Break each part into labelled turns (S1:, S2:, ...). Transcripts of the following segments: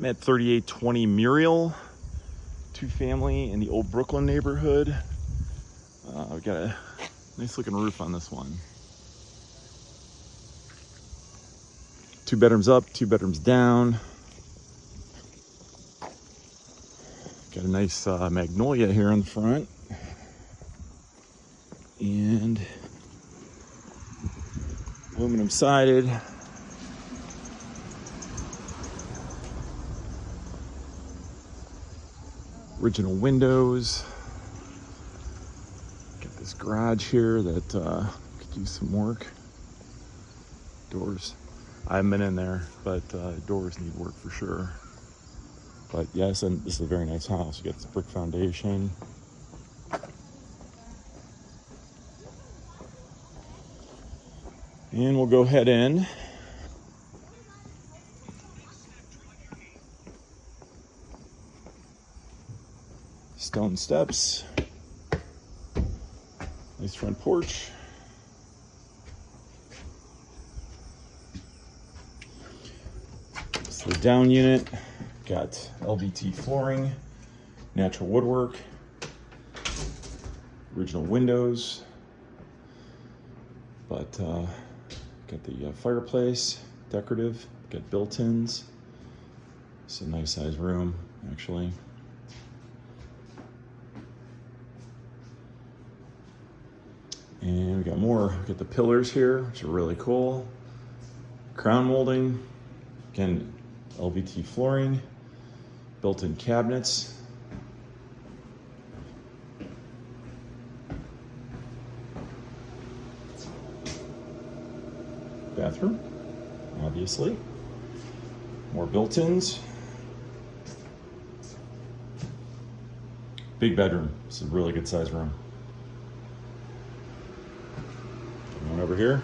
S1: I'm at 3820 Muriel, 2-family in the old Brooklyn neighborhood. We've got a nice looking roof on this one. 2 bedrooms up, 2 bedrooms down. Got a nice magnolia here in the front. And aluminum sided. Original windows. Got this garage here that could use some work. Doors. I haven't been in there, but doors need work for sure. But yes, and this is a very nice house. You got this brick foundation. And we'll go head in. Stone steps. Nice front porch. This is the down unit. Got LVT flooring, natural woodwork, original windows, but got the fireplace, decorative, got built-ins. It's a nice size room, actually. And we got more. We got the pillars here, which are really cool. Crown molding, again, LVT flooring, built-in cabinets. Bathroom, obviously. More built-ins. Big bedroom. It's a really good size room. Come on over here.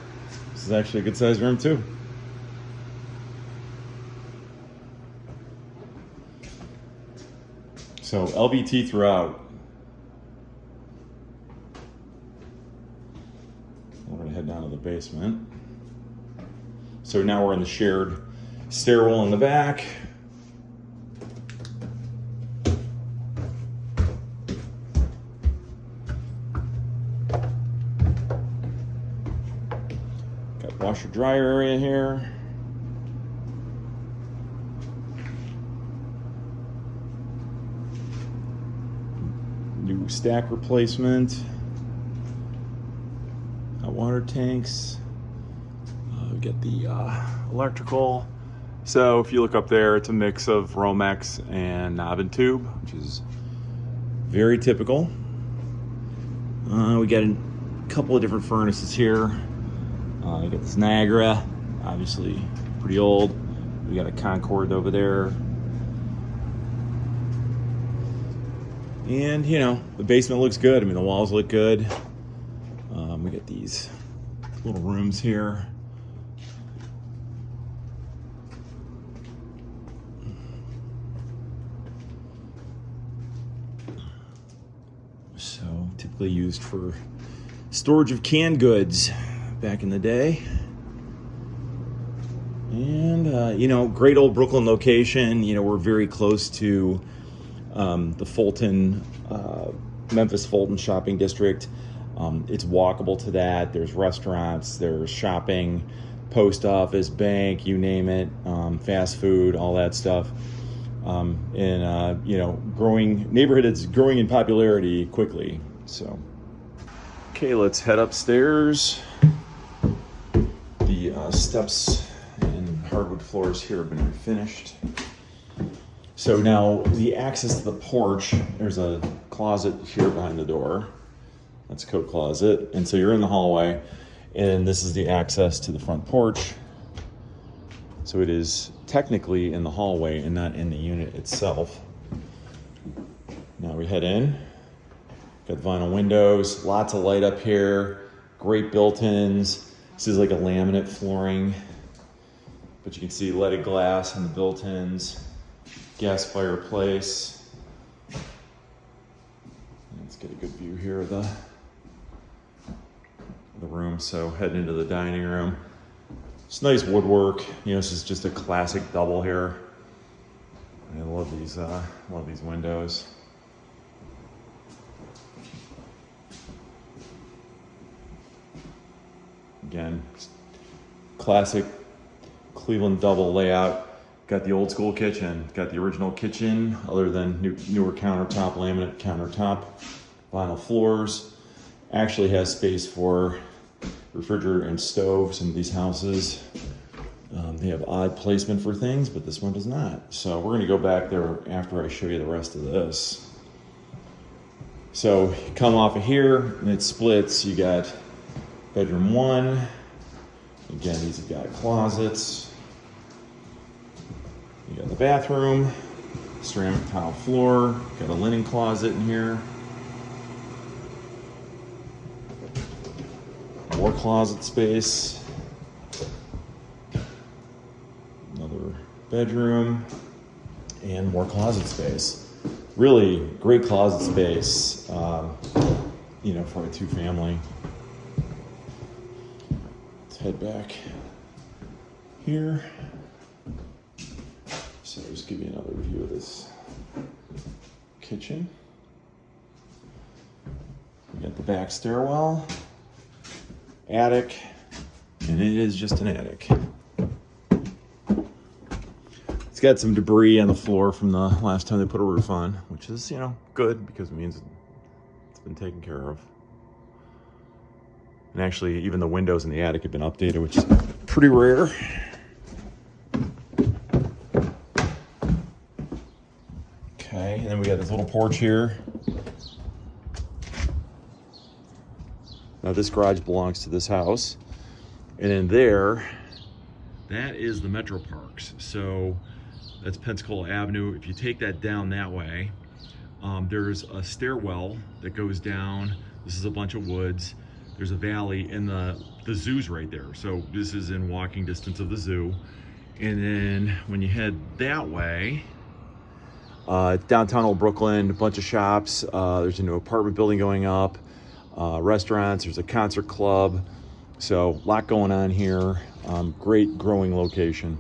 S1: This is actually a good size room too. So LVT throughout. We're gonna head down to the basement. So now we're in the shared stairwell in the back. Got washer dryer area here. New stack replacement. Hot water tanks. We get the electrical. So if you look up there, it's a mix of Romex and knob and tube, which is very typical. We got a couple of different furnaces here. We got this Niagara, obviously pretty old. We got a Concord over there. And you know, the basement looks good. I mean, the walls look good. We got these little rooms here. So typically used for storage of canned goods back in the day. And you know, great old Brooklyn location. You know, we're very close to the Fulton, Memphis Fulton shopping district. It's walkable to that. There's restaurants, there's shopping, post office, bank, you name it, fast food, all that stuff. In you know, growing neighborhood, it's growing in popularity quickly. So, okay, let's head upstairs. The steps and hardwood floors here have been finished. So now the access to the porch, there's a closet here behind the door. That's a coat closet. And so you're in the hallway, and this is the access to the front porch. So it is technically in the hallway and not in the unit itself. Now we head in. Got vinyl windows, lots of light up here, great built-ins. This is like a laminate flooring, but you can see leaded glass in the built-ins. Gas fireplace. Let's get a good view here of the room. So heading into the dining room. It's nice woodwork. You know, this is just a classic double here. love these windows. Again, classic Cleveland double layout. Got the old school kitchen, got the original kitchen, other than newer countertop, laminate countertop, vinyl floors. Actually has space for refrigerator and stove. Some of these houses, they have odd placement for things, but this one does not. So we're gonna go back there after I show you the rest of this. So you come off of here and it splits. You got bedroom 1. Again, these have got closets. You got the bathroom, ceramic tile floor, got a linen closet in here. More closet space. Another bedroom and more closet space. Really great closet space, you know, for a 2-family. Let's head back here. So I'll just give you another view of this kitchen. We got the back stairwell, attic, and it is just an attic. It's got some debris on the floor from the last time they put a roof on, which is, you know, good because it means it's been taken care of. And actually, even the windows in the attic have been updated, which is pretty rare. Okay, and then we got this little porch here. Now this garage belongs to this house. And in there, that is the Metroparks. So that's Pensacola Avenue. If you take that down that way, there's a stairwell that goes down. This is a bunch of woods. There's a valley, and the zoo's right there. So this is in walking distance of the zoo. And then when you head that way, downtown Old Brooklyn, a bunch of shops. There's a new apartment building going up, restaurants. There's a concert club. So a lot going on here. Great growing location.